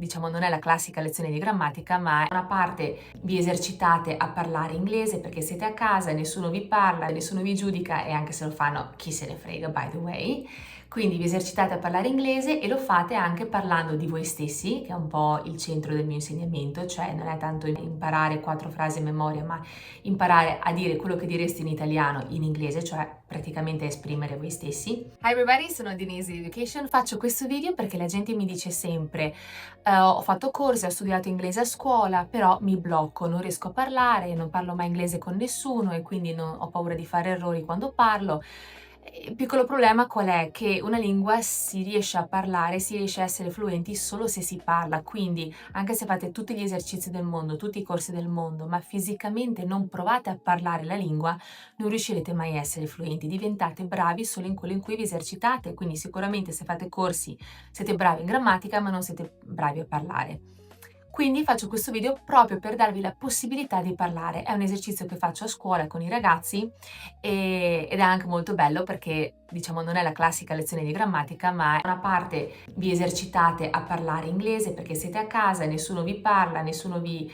Diciamo, non è la classica lezione di grammatica, ma è una parte vi esercitate a parlare inglese perché siete a casa, nessuno vi parla, nessuno vi giudica e anche se lo fanno chi se ne frega, by the way. Quindi vi esercitate a parlare inglese e lo fate anche parlando di voi stessi, che è un po' il centro del mio insegnamento, cioè non è tanto imparare 4 frasi a memoria, ma imparare a dire quello che diresti in italiano in inglese, cioè praticamente esprimere voi stessi. Hi everybody, sono Denise di Education. Faccio questo video perché la gente mi dice sempre ho fatto corsi, ho studiato inglese a scuola, però mi blocco, non riesco a parlare, non parlo mai inglese con nessuno e quindi ho paura di fare errori quando parlo. Il piccolo problema qual è? Che una lingua si riesce a parlare, si riesce a essere fluenti solo se si parla, quindi anche se fate tutti gli esercizi del mondo, tutti i corsi del mondo, ma fisicamente non provate a parlare la lingua, non riuscirete mai a essere fluenti, diventate bravi solo in quello in cui vi esercitate, quindi sicuramente se fate corsi siete bravi in grammatica ma non siete bravi a parlare. Quindi faccio questo video proprio per darvi la possibilità di parlare. È un esercizio che faccio a scuola con i ragazzi ed è anche molto bello perché diciamo non è la classica lezione di grammatica, ma è una parte vi esercitate a parlare inglese perché siete a casa, nessuno vi parla, nessuno vi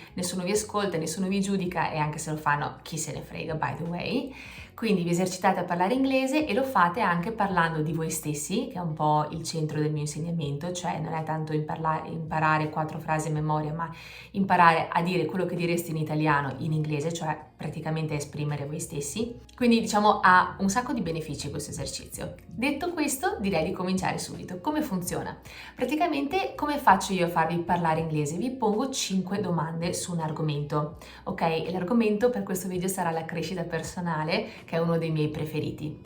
ascolta, nessuno vi giudica e anche se lo fanno chi se ne frega, by the way. Quindi vi esercitate a parlare inglese e lo fate anche parlando di voi stessi, che è un po' il centro del mio insegnamento, cioè non è tanto imparare 4 frasi a memoria, ma imparare a dire quello che diresti in italiano in inglese, cioè praticamente esprimere voi stessi. Quindi diciamo ha un sacco di benefici questo esercizio. Detto questo, direi di cominciare subito. Come funziona? Praticamente come faccio io a farvi parlare inglese? Vi pongo 5 domande su un argomento, ok? E l'argomento per questo video sarà la crescita personale, che è uno dei miei preferiti.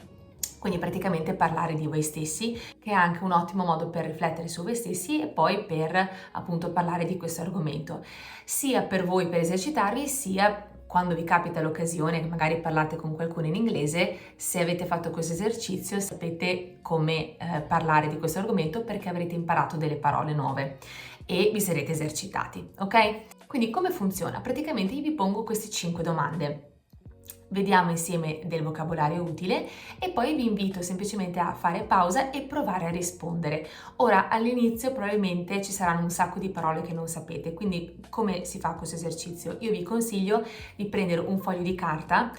Quindi praticamente parlare di voi stessi, che è anche un ottimo modo per riflettere su voi stessi e poi per appunto parlare di questo argomento, sia per voi per esercitarvi, sia quando vi capita l'occasione, che magari parlate con qualcuno in inglese, se avete fatto questo esercizio sapete come parlare di questo argomento perché avrete imparato delle parole nuove e vi sarete esercitati, ok? Quindi come funziona? Praticamente io vi pongo queste 5 domande. Vediamo insieme del vocabolario utile e poi vi invito semplicemente a fare pausa e provare a rispondere. Ora all'inizio probabilmente ci saranno un sacco di parole che non sapete, quindi come si fa questo esercizio? Io vi consiglio di prendere un foglio di carta,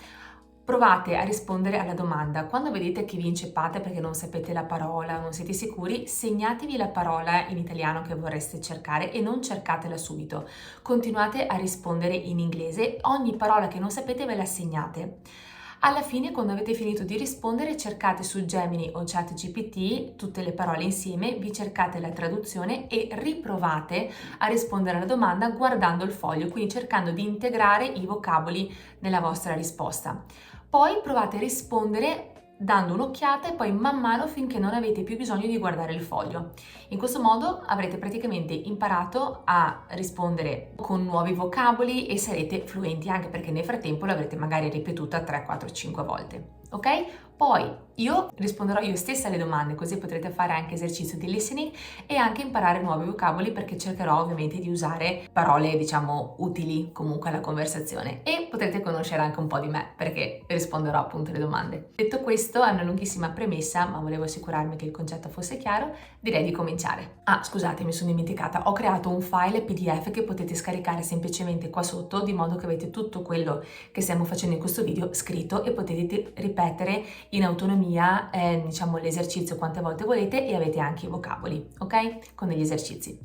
provate a rispondere alla domanda. Quando vedete che vi inceppate perché non sapete la parola, non siete sicuri, segnatevi la parola in italiano che vorreste cercare e non cercatela subito. Continuate a rispondere in inglese, ogni parola che non sapete ve la segnate. Alla fine, quando avete finito di rispondere, cercate su Gemini o ChatGPT tutte le parole insieme, vi cercate la traduzione e riprovate a rispondere alla domanda guardando il foglio, quindi cercando di integrare i vocaboli nella vostra risposta. Poi provate a rispondere dando un'occhiata e poi man mano finché non avete più bisogno di guardare il foglio. In questo modo avrete praticamente imparato a rispondere con nuovi vocaboli e sarete fluenti anche perché nel frattempo l'avrete magari ripetuta 3, 4, 5 volte. Ok? Poi io risponderò io stessa alle domande, così potrete fare anche esercizio di listening e anche imparare nuovi vocaboli perché cercherò ovviamente di usare parole diciamo utili comunque alla conversazione e potrete conoscere anche un po' di me perché risponderò appunto alle domande. Detto questo, è una lunghissima premessa, ma volevo assicurarmi che il concetto fosse chiaro, direi di cominciare. Ah, scusate, mi sono dimenticata, ho creato un file PDF che potete scaricare semplicemente qua sotto, di modo che avete tutto quello che stiamo facendo in questo video scritto e potete ripetere in autonomia diciamo l'esercizio quante volte volete e avete anche i vocaboli, ok? Con degli esercizi.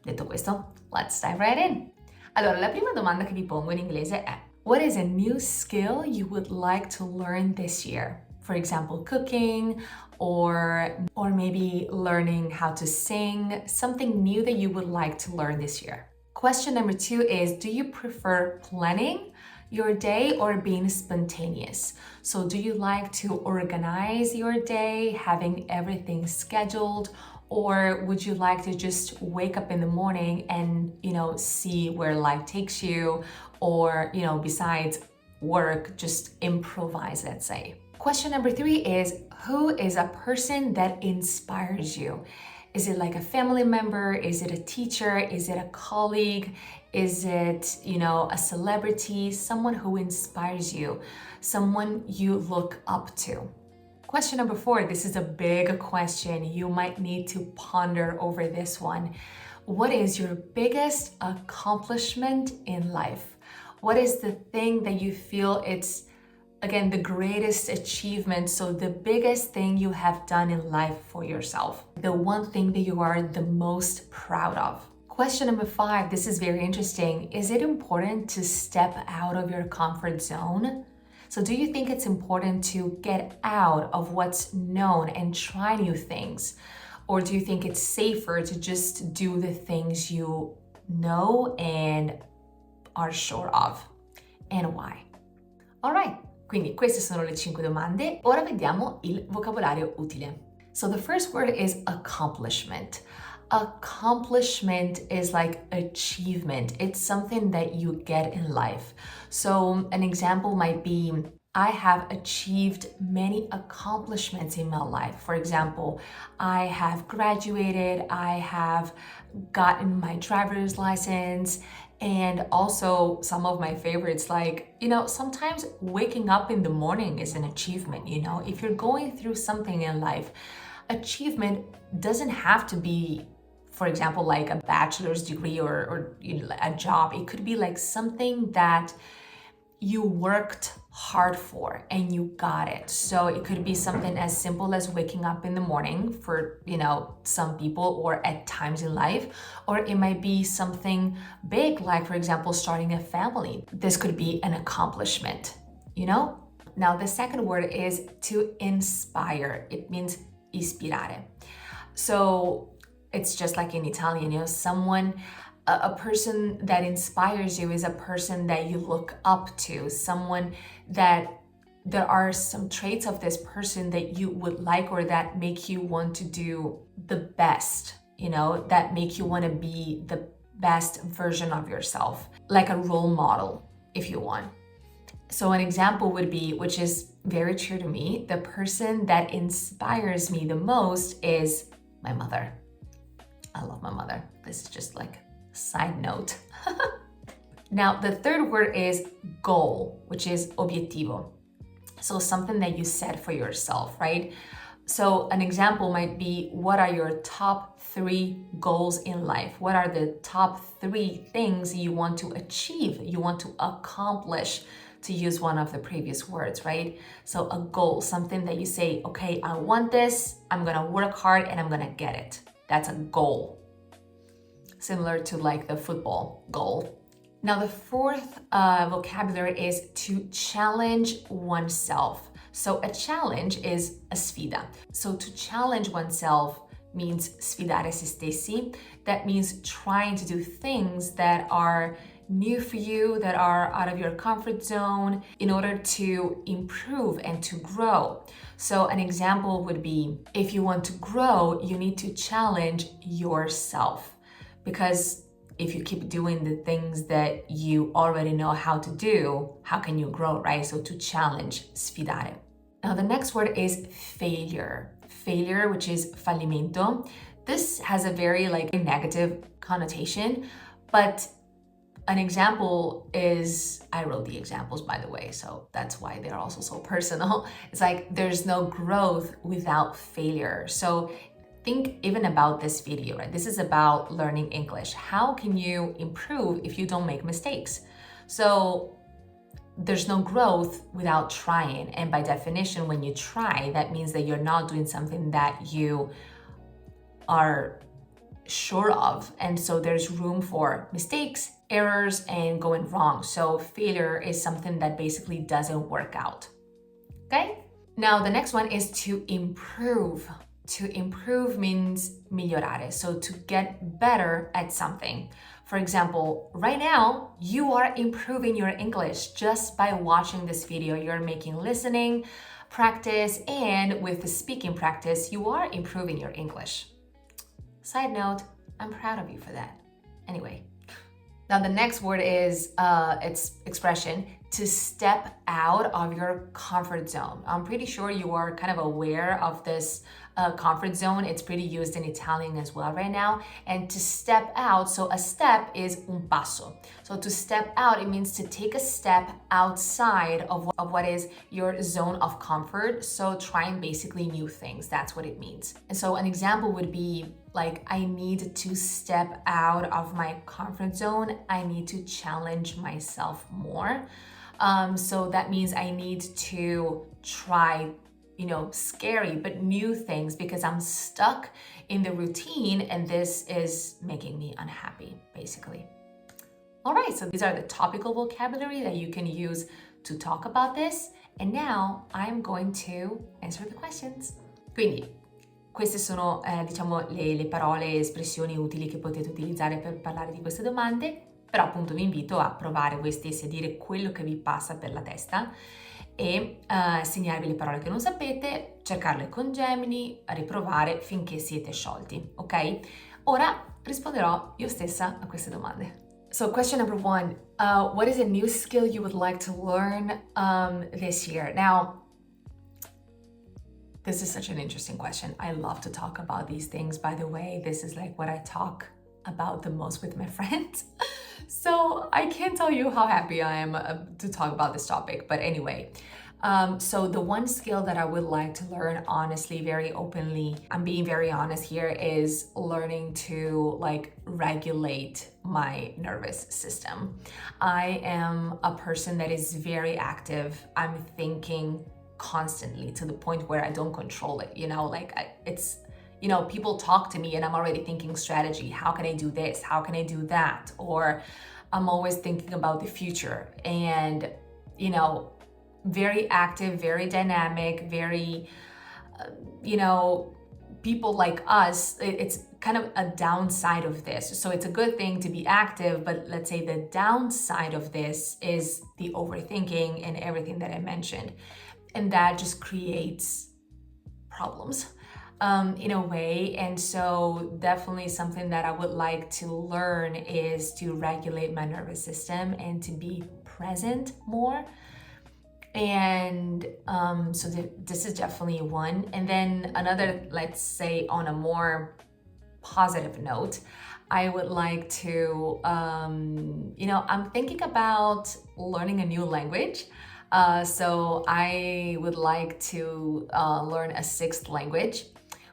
Detto questo, let's dive right in. Allora, la prima domanda che vi pongo in inglese è what is a new skill you would like to learn this year? For example, cooking or maybe learning how to sing, something new that you would like to learn this year. Question number 2 is, do you prefer planning your day or being spontaneous? So do you like to organize your day, having everything scheduled, or would you like to just wake up in the morning and, see where life takes you, or, besides work, just improvise, let's say? Question number 3 is, who is a person that inspires you? Is it like a family member? Is it a teacher? Is it a colleague? Is it, a celebrity? Someone who inspires you, someone you look up to. Question number 4, this is a big question. You might need to ponder over this one. What is your biggest accomplishment in life? What is the thing that you feel it's, again, the greatest achievement? So the biggest thing you have done in life for yourself. The one thing that you are the most proud of. Question number 5, this is very interesting. Is it important to step out of your comfort zone? So do you think it's important to get out of what's known and try new things? Or do you think it's safer to just do the things you know and are sure of? And why? Alright, quindi queste sono le 5 domande. Ora vediamo il vocabolario utile. So the first word is accomplishment. Accomplishment is like achievement. It's something that you get in life. So an example might be, I have achieved many accomplishments in my life. For example, I have graduated, I have gotten my driver's license, and also some of my favorites, like, sometimes waking up in the morning is an achievement, If you're going through something in life, achievement doesn't have to be, for example, like a bachelor's degree or a job. It could be like something that you worked hard for and you got it. So it could be something as simple as waking up in the morning for, some people or at times in life, or it might be something big, like, for example, starting a family. This could be an accomplishment, Now, the second word is to inspire. It means ispirare. So it's just like in Italian, someone, a person that inspires you is a person that you look up to, someone that there are some traits of this person that you would like or that make you want to do the best, that make you want to be the best version of yourself, like a role model, if you want. So an example would be, which is very true to me, the person that inspires me the most is my mother. I love my mother. This is just like a side note. Now, the third word is goal, which is obiettivo. So something that you set for yourself, right? So an example might be, what are your top 3 goals in life? What are the top 3 things you want to achieve, you want to accomplish, to use one of the previous words, right? So a goal, something that you say, okay, I want this, I'm gonna work hard and I'm gonna get it. That's a goal. Similar to like the football goal. Now the fourth vocabulary is to challenge oneself. So a challenge is a sfida. So to challenge oneself means sfidare se stessi. That means trying to do things that are new for you, that are out of your comfort zone, in order to improve and to grow. So an example would be, if you want to grow, you need to challenge yourself, because if you keep doing the things that you already know how to do, how can you grow, right? So to challenge, sfidare. Now the next word is failure. Failure, which is fallimento. This has a very negative connotation, but an example is, I wrote the examples, by the way, so that's why they're also so personal. It's like there's no growth without failure. So think even about this video, right? This is about learning English. How can you improve if you don't make mistakes? So there's no growth without trying. And by definition, when you try, that means that you're not doing something that you are sure of. And so there's room for mistakes, errors, and going wrong. So failure is something that basically doesn't work out. Okay? Now the next one is to improve. To improve means migliorare, so to get better at something. For example, right now, you are improving your English just by watching this video. You're making listening practice, and with the speaking practice, you are improving your English. Side note, I'm proud of you for that. Anyway, now the next word is, it's expression, to step out of your comfort zone. I'm pretty sure you are kind of aware of this comfort zone. It's pretty used in Italian as well right now. And to step out, so a step is un passo. So to step out, it means to take a step outside of what is your zone of comfort. So trying basically new things, that's what it means. And so an example would be like, I need to step out of my comfort zone. I need to challenge myself more. So that means I need to try, scary but new things because I'm stuck in the routine and this is making me unhappy, basically. All right, so these are the topical vocabulary that you can use to talk about this. And now I'm going to answer the questions. Quindi, queste sono, le parole e espressioni utili che potete utilizzare per parlare di queste domande. Però appunto vi invito a provare voi stessi a dire quello che vi passa per la testa e segnarvi le parole che non sapete, cercarle con Gemini, riprovare finché siete sciolti, ok? Ora risponderò io stessa a queste domande. So question number 1, what is a new skill you would like to learn this year? Now, this is such an interesting question. I love to talk about these things. By the way, this is like what I talk about the most with my friends. So I can't tell you how happy I am to talk about this topic. But anyway, so the one skill that I would like to learn, honestly, very openly, I'm being very honest here, is learning to regulate my nervous system. I am a person that is very active. I'm thinking constantly to the point where I don't control it, people talk to me and I'm already thinking strategy. How can I do this? How can I do that? Or I'm always thinking about the future and, very active, very dynamic, very, people like us, it's kind of a downside of this. So it's a good thing to be active, but let's say the downside of this is the overthinking and everything that I mentioned. And that just creates problems. In a way. And so definitely something that I would like to learn is to regulate my nervous system and to be present more. And so this is definitely one. And then another, let's say on a more positive note, I would like to, I'm thinking about learning a new language. So I would like to learn a 6th language.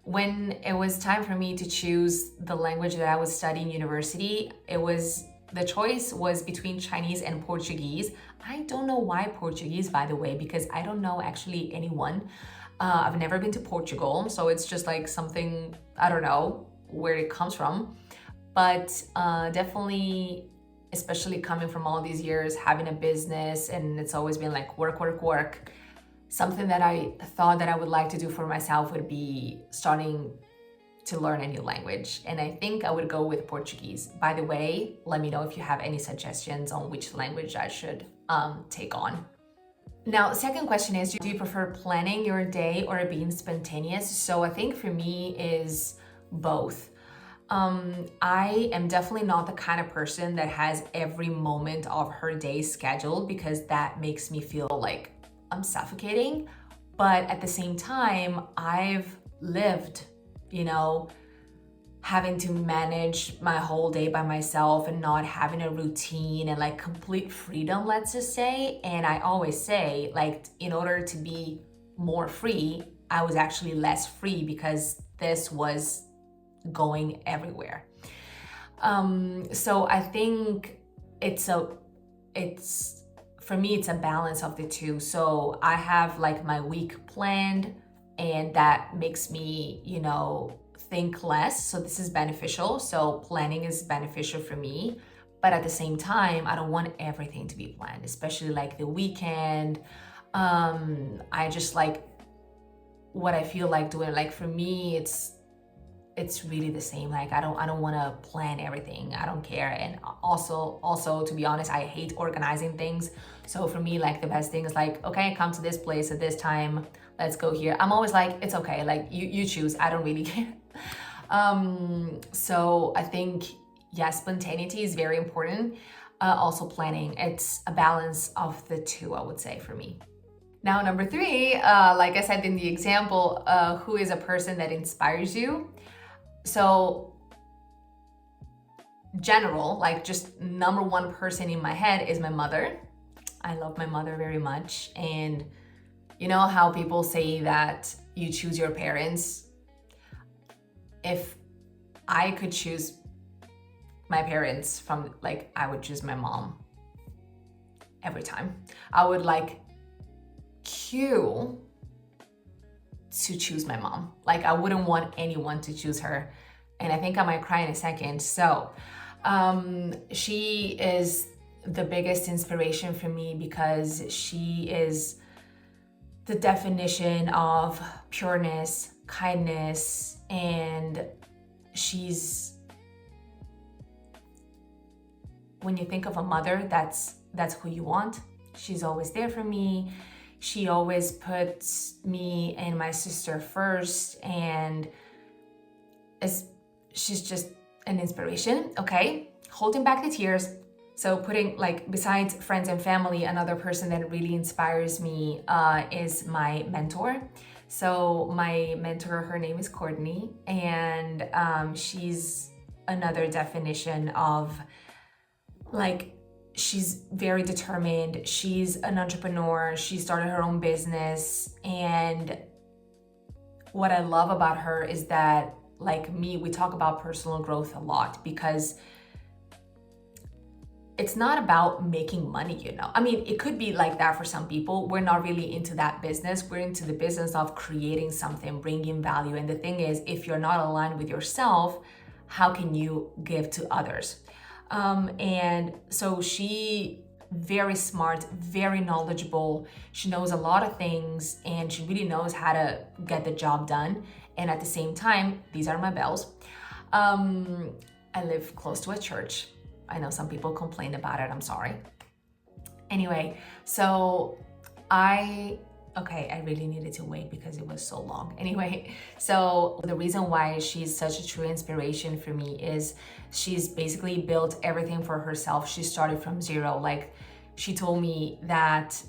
When it was time for me to choose the language that I was studying in university, the choice was between Chinese and Portuguese. I don't know why Portuguese, by the way, because I don't know actually anyone. I've never been to Portugal, so it's just like something, I don't know where it comes from. But definitely, especially coming from all these years, having a business, and it's always been like work, work, work. Something that I thought that I would like to do for myself would be starting to learn a new language. And I think I would go with Portuguese. By the way, let me know if you have any suggestions on which language I should take on. Now, the second question is, do you prefer planning your day or being spontaneous? So I think for me is both. I am definitely not the kind of person that has every moment of her day scheduled because that makes me feel like I'm suffocating. But at the same time, I've lived, having to manage my whole day by myself and not having a routine and complete freedom, let's just say. And I always say, in order to be more free, I was actually less free because this was going everywhere. So I think for me, it's a balance of the two. So I have my week planned and that makes me, think less. So this is beneficial. So planning is beneficial for me. But at the same time, I don't want everything to be planned, especially the weekend. I just what I feel like doing. For me, it's really the same. I don't want to plan everything. I don't care. And also to be honest, I hate organizing things. So for me, the best thing is okay, come to this place at this time. Let's go here. I'm always it's okay. You choose. I don't really care. So I think, yes, spontaneity is very important. Also planning. It's a balance of the two, I would say, for me. Now, number three, like I said in the example, who is a person that inspires you? So, general, like just number one person in my head is my mother. I love my mother very much. And you know how people say that you choose your parents? If I could choose my parents from, like, I would choose my mom every time. I would like queue to choose my mom. Like, I wouldn't want anyone to choose her. And I think I might cry in a second. So she is the biggest inspiration for me because she is the definition of pureness, kindness, and she's, when you think of a mother, that's who you want. She's always there for me. She always puts me and my sister first, and she's just an inspiration. Okay, holding back the tears. So putting, like, besides friends and family, another person that really inspires me is my mentor. So my mentor, her name is Courtney, and she's another definition of, like, she's very determined. She's an entrepreneur. She started her own business. And what I love about her is that, like me, we talk about personal growth a lot because it's not about making money, you know? I mean, it could be like that for some people. We're not really into that business. We're into the business of creating something, bringing value. And the thing is, if you're not aligned with yourself, how can you give to others? And so she, very smart, very knowledgeable. She knows a lot of things and she really knows how to get the job done. And at the same time, these are my bells. I live close to a church. I know some people complain about it, I'm sorry. Anyway, so I really needed to wait because it was so long. Anyway, so the reason why she's such a true inspiration for me is she's basically built everything for herself. She started from zero. Like, she told me that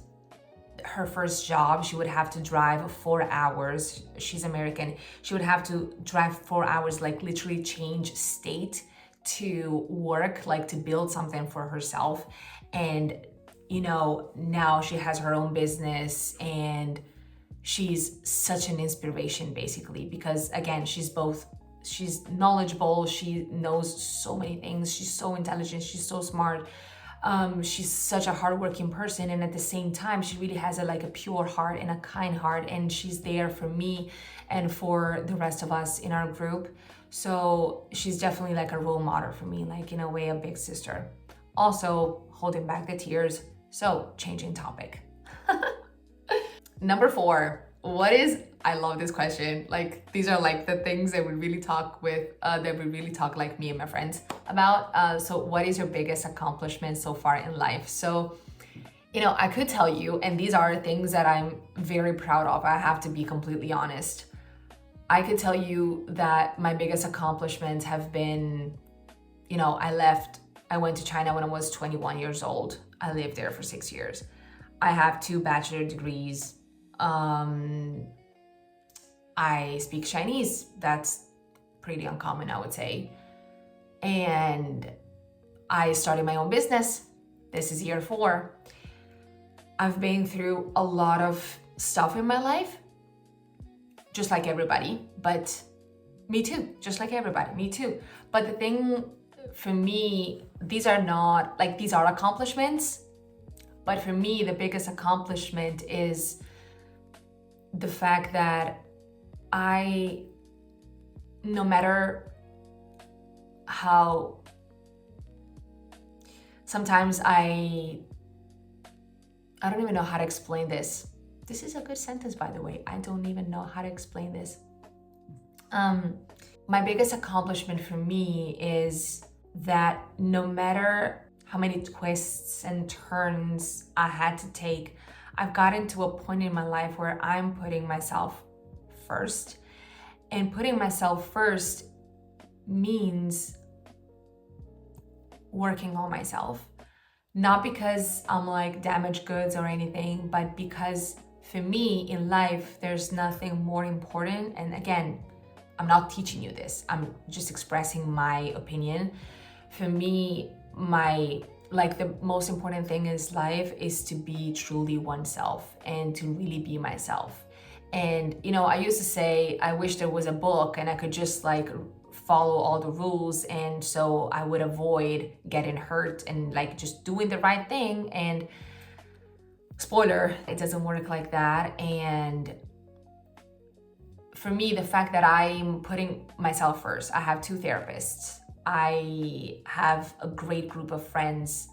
her first job, she would have to drive 4 hours. She's American. She would have to drive 4 hours, like literally change state to work, like to build something for herself. And you know, now she has her own business and she's such an inspiration basically because, again, she's knowledgeable, she knows so many things, she's so intelligent, she's so smart, she's such a hardworking person, and at the same time she really has a pure heart and a kind heart, and she's there for me and for the rest of us in our group. So she's definitely like a role model for me, like in a way a big sister. Also, holding back the tears. So, changing topic. Number 4, I love this question. Like, these are like the things that we really talk like me and my friends about. So what is your biggest accomplishment so far in life? So, you know, I could tell you, and these are things that I'm very proud of. I have to be completely honest. I could tell you that my biggest accomplishments have been, you know, I went to China when I was 21 years old. I lived there for 6 years. I have 2 bachelor degrees. I speak Chinese. That's pretty uncommon, I would say. And I started my own business. This is year 4. I've been through a lot of stuff in my life, just like everybody, but me too, just like everybody, me too. But the thing for me, these are accomplishments, but for me, the biggest accomplishment is the fact that no matter how, sometimes I don't even know how to explain this. This is a good sentence, by the way. I don't even know how to explain this. My biggest accomplishment for me is that no matter how many twists and turns I had to take, I've gotten to a point in my life where I'm putting myself first. And putting myself first means working on myself. Not because I'm like damaged goods or anything, but because For me, in life, there's nothing more important. And again, I'm not teaching you this. I'm just expressing my opinion. For me, the most important thing in life is to be truly oneself and to really be myself. And, I used to say, I wish there was a book and I could just follow all the rules, and so I would avoid getting hurt and just doing the right thing. And spoiler, it doesn't work like that. And for me, the fact that I'm putting myself first, I have 2 therapists, I have a great group of friends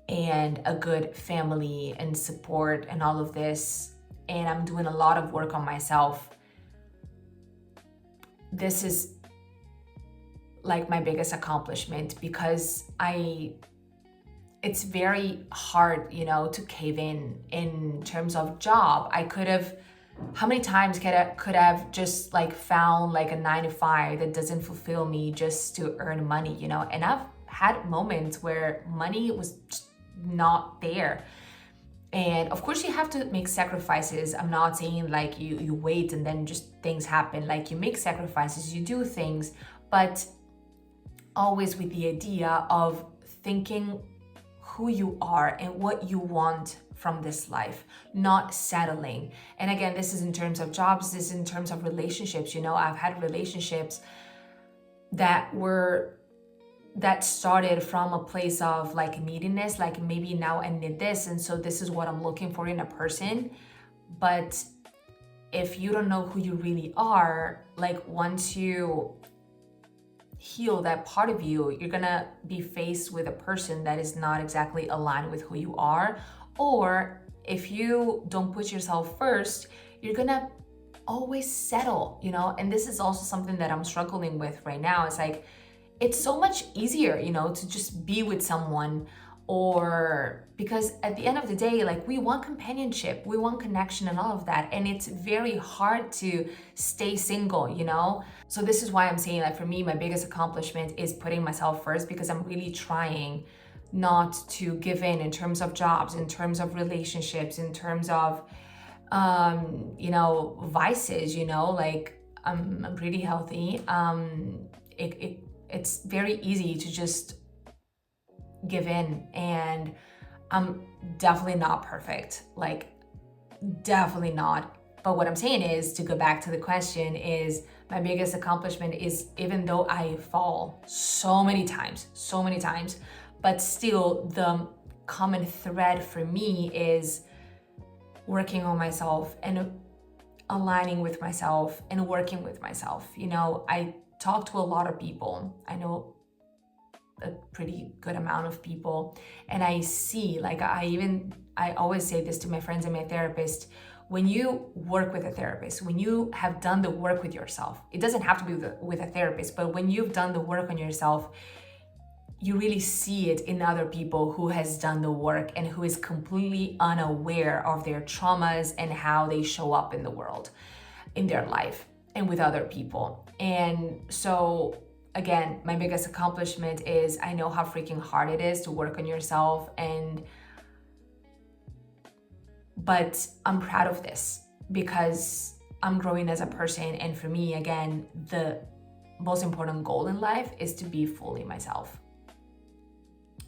and a good family and support and all of this, and I'm doing a lot of work on myself. This is my biggest accomplishment, because it's very hard, to cave in terms of job. How many times could have just found a 9 to 5 that doesn't fulfill me just to earn money, and I've had moments where money was just not there. And of course you have to make sacrifices. I'm not saying you wait and then just things happen. You make sacrifices, you do things, but always with the idea of thinking who you are and what you want from this life, not settling. And again, this is in terms of jobs, this is in terms of relationships. I've had relationships that started from a place of neediness, maybe now I need this, and so this is what I'm looking for in a person. But if you don't know who you really are, once you heal that part of you, you're gonna be faced with a person that is not exactly aligned with who you are. Or if you don't put yourself first, you're gonna always settle, and this is also something that I'm struggling with right now. It's so much easier, to just be with someone, or because at the end of the day, we want companionship, we want connection and all of that. And it's very hard to stay single, So this is why I'm saying for me, my biggest accomplishment is putting myself first, because I'm really trying not to give in terms of jobs, in terms of relationships, in terms of, vices, I'm pretty healthy. It's very easy to just give in, and I'm definitely not perfect, definitely not. But what I'm saying is, to go back to the question, is my biggest accomplishment is, even though I fall so many times, but still the common thread for me is working on myself and aligning with myself and working with myself. I talk to a lot of people. I know a pretty good amount of people, and I see, I always say this to my friends and my therapist: when you work with a therapist, when you have done the work with yourself, it doesn't have to be with a therapist, but when you've done the work on yourself, you really see it in other people who has done the work and who is completely unaware of their traumas and how they show up in the world, in their life, and with other people. And so again, my biggest accomplishment is, I know how freaking hard it is to work on yourself, but I'm proud of this because I'm growing as a person. And for me, again, the most important goal in life is to be fully myself.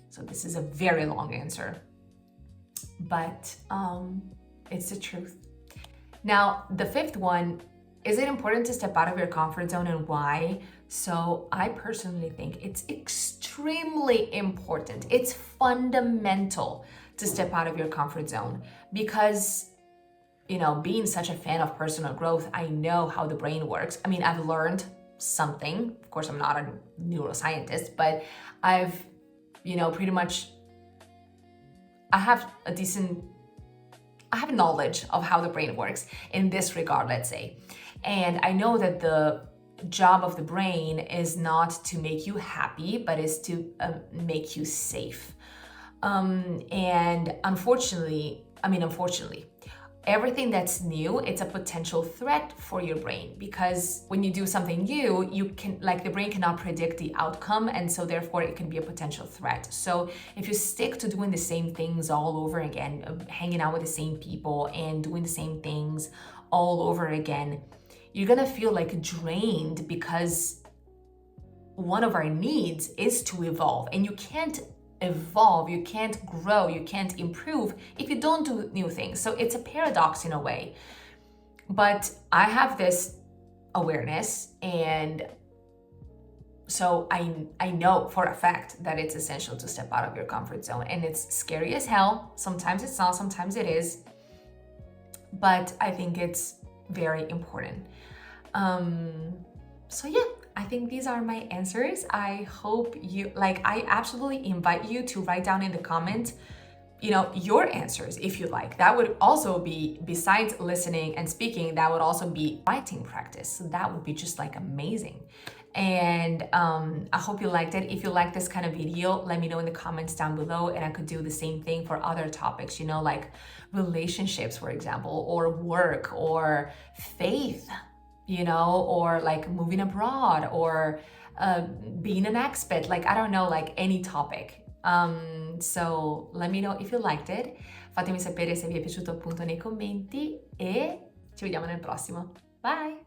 So this is a very long answer, but it's the truth. Now, the 5th one: is it important to step out of your comfort zone, and why? So I personally think it's extremely important. It's fundamental to step out of your comfort zone, because, being such a fan of personal growth, I know how the brain works. I mean, I've learned something. Of course, I'm not a neuroscientist, but I've, pretty much, I have knowledge of how the brain works in this regard, let's say. And I know that the job of the brain is not to make you happy, but is to make you safe. And unfortunately, everything that's new, it's a potential threat for your brain, because when you do something new, you can, like, the brain cannot predict the outcome, and so therefore it can be a potential threat. So if you stick to doing the same things all over again, hanging out with the same people and doing the same things all over again, you're gonna feel like drained, because one of our needs is to evolve, and you can't evolve, you can't grow, you can't improve if you don't do new things. So it's a paradox in a way. But I have this awareness, and so I know for a fact that it's essential to step out of your comfort zone, and it's scary as hell. Sometimes it's not, sometimes it is, but I think it's very important. So yeah, I think these are my answers. I hope you, like, I absolutely invite you to write down in the comments, you know, your answers if you like. That would also be, besides listening and speaking, that would also be writing practice. So that would be just like amazing. And I hope you liked it. If you like this kind of video, let me know in the comments down below, and I could do the same thing for other topics, you know, like relationships, for example, or work, or faith, you know, or like moving abroad, or being an expat, like, I don't know, like any topic. So let me know if you liked it. Fatemi sapere se vi è piaciuto appunto nei commenti, e ci vediamo nel prossimo. Bye!